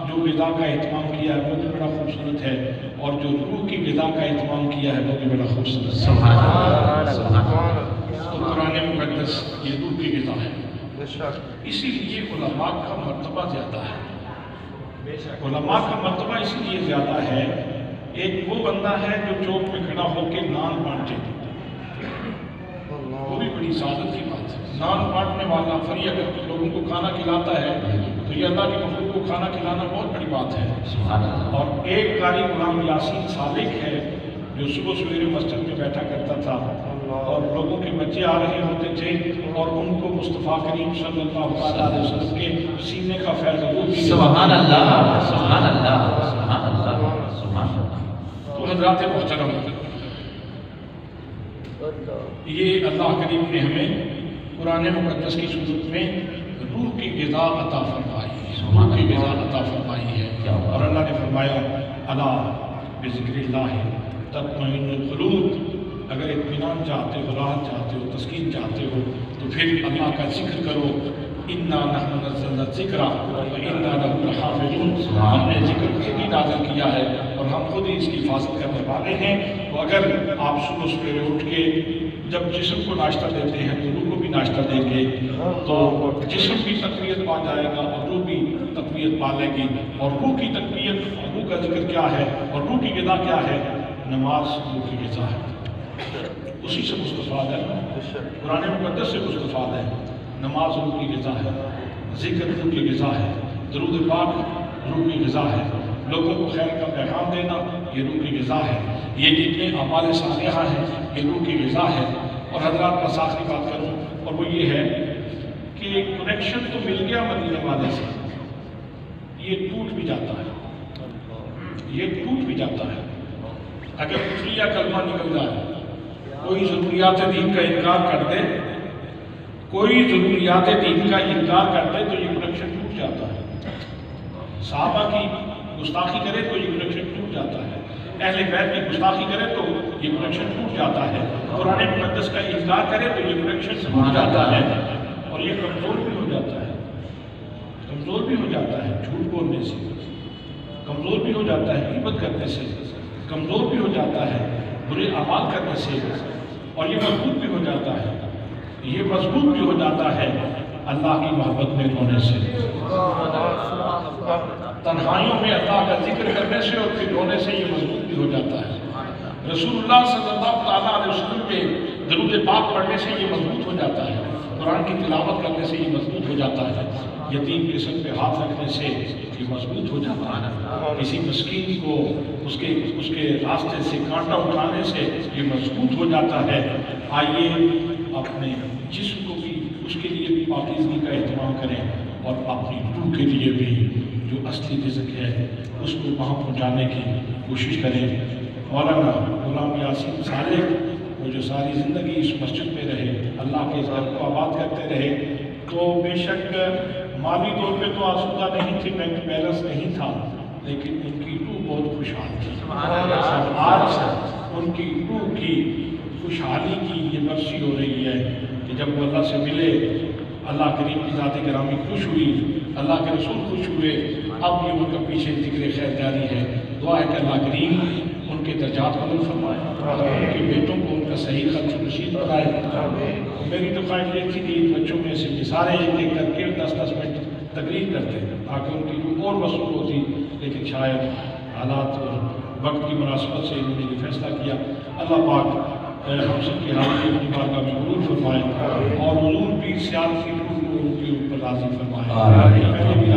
جو غذا کا اہتمام کیا ہے وہ بھی بڑا خوبصورت ہے، اور جو روح کی غذا کا اہتمام کیا ہے وہ بھی بڑا خوبصورت ہے۔ سبحان اللہ، سبحان اللہ۔ تو قرآن مقدس یہ روح کی غذا ہے، بے شک اسی لیے علماء کا مرتبہ زیادہ ہے۔ علماء کا مرتبہ اسی لیے زیادہ ہے، ایک وہ بندہ ہے جو چوک میں کھڑا ہو کے نان بانٹے، وہ بھی بڑی سعادت کی بات ہے۔ نان بانٹنے والا فری اگر لوگوں کو کھانا کھلاتا ہے تو یہ اللہ کے مخلوق کو کھانا کھلانا بہت بڑی بات ہے۔ سبحان اللہ۔ اور ایک قاری غلام یاسین سالک ہے جو صبح سویرے مسجد میں بیٹھا کرتا تھا، اور لوگوں کے بچے آ رہے ہوتے تھے اور ان کو مصطفیٰ کریم صلی اللہ علیہ وسلم کے سینے کا فیض وہ بھی سبحان اللہ، سبحان اللہ، سبحان اللہ، سبحان اللہ۔ تو حضرات محترم، یہ اللہ کریم نے ہمیں قرآن مقدس کی صورت میں روح کی غذا عطا فرمائی ہے، روح کی غذا عطا فرمائی ہے، اور اللہ نے فرمایا الا بذکر اللہ تطمئن القلوب، اگر اطمینان چاہتے ہو، راحت چاہتے ہو، تسکین چاہتے ہو تو پھر اللہ کا ذکر کرو۔ انا نحن نزلنا الذکر وانا لہ لحافظون، ہم نے ذکر خود ہی نازل کیا ہے اور ہم خود ہی اس کی حفاظت کرنے والے ہیں۔ تو اگر آپ صبح سویرے اٹھ کے جب جسم کو ناشتہ دیتے ہیں تو روح کو بھی ناشتہ دیں گے تو جسم بھی تقویت پا جائے گا اور روح بھی تقویت پا لے گی۔ اور روح کی تقویت، روح کا ذکر کیا ہے اور روح کی غذا کیا ہے؟ نماز روح کی غذا ہے، اسی سے مستفاد ہے، قرآن مقدس سے مستفاد ہے۔ نماز روح کی غذا ہے، ذکر روح کی غذا ہے، درود پاک روح کی غذا ہے، لوگوں کو خیر کا پیغام دینا یہ روح کی غذا ہے، یہ جتنے اعمال صالحہ ہیں یہ روح کی غذا ہے۔ اور حضرات بس آخری بات کروں اور وہ یہ ہے کہ کنیکشن تو مل گیا مدینے والے سے، یہ ٹوٹ بھی جاتا ہے، یہ ٹوٹ بھی جاتا ہے اگر کفر یا کلمہ نکل جائے۔ کوئی ضروریات دین کا انکار کر دے، کوئی ضروریات دین کا انکار کر دے تو یہ کنیکشن ٹوٹ جاتا ہے۔ صحابہ کی گستاخی کرے تو یہ کنیکشن ٹوٹ جاتا ہے، اہل بیت کی گستاخی کرے تو یہ کنیکشن ٹوٹ جاتا ہے، قرآن مقدس کا انکار کرے تو یہ کنیکشن ٹوٹ جاتا ہے، اور یہ کمزور بھی ہو جاتا ہے، کمزور بھی ہو جاتا ہے جھوٹ بولنے سے، کمزور بھی ہو جاتا ہے غیبت کرنے سے، کمزور بھی ہو جاتا ہے برے اعمال کرنے سے، اور یہ مضبوط بھی ہو جاتا ہے، یہ مضبوط بھی ہو جاتا ہے اللہ کی محبت میں رونے سے، تنہائیوں میں اللہ کا ذکر کرنے سے اور پھر رونے سے یہ مضبوط بھی ہو جاتا ہے، رسول اللہ صلی اللہ علیہ وسلم پہ درود پاک پڑھنے سے یہ مضبوط ہو جاتا ہے، قرآن کی تلاوت کرنے سے یہ مضبوط ہو جاتا ہے، یتیم کے سر پہ ہاتھ رکھنے سے یہ مضبوط ہو جاتا ہے، کسی مسکین کو اس کے راستے سے کانٹا اٹھانے سے یہ مضبوط ہو جاتا ہے۔ آئیے اپنے جسم کو بھی اس کے لیے بھی پاکیزگی کا اہتمام کریں اور اپنی روح کے لیے بھی جو اصلی رزق ہے اس کو وہاں پہنچانے کی کوشش کریں۔ مولانا غلام یاسین سالک وہ جو ساری زندگی اس مسجد میں رہے، اللہ کے اس گھر کو آباد کرتے رہے، تو بے شک مالی طور پہ تو آسودہ نہیں تھی، بینک بیلنس نہیں تھا، لیکن ان کی روح بہت خوشحال تھی۔ آج ان کی روح کی خوشحالی کی یہ برسی ہو رہی ہے کہ جب وہ اللہ سے ملے، اللہ کریم کی ذات گرامی خوش ہوئی، اللہ کے رسول خوش ہوئے، اب یہ ان کا پیچھے ذکر خیر جاری ہے۔ دعا ہے کہ اللہ کریم ان کے درجات بلند فرمائے، ان کے بیٹوں کو ان کا صحیح خط نصیب بنائے۔ میری تو خواہش یہ تھی کہ ان بچوں میں سے سارے ایک ایک کر کے 10-10 منٹ تقریر کرتے تاکہ ان کی روح اور وصول ہوتی، لیکن شاید حالات اور وقت کی مناسبت سے انہوں نے یہ فیصلہ کیا۔ اللہ پاک ہم سب کی حاضری اپنی بارگاہ میں قبول فرمائے اور حضور پیر سیال کی روح کو ان کے اوپر راضی فرمائے۔ پہلے بھی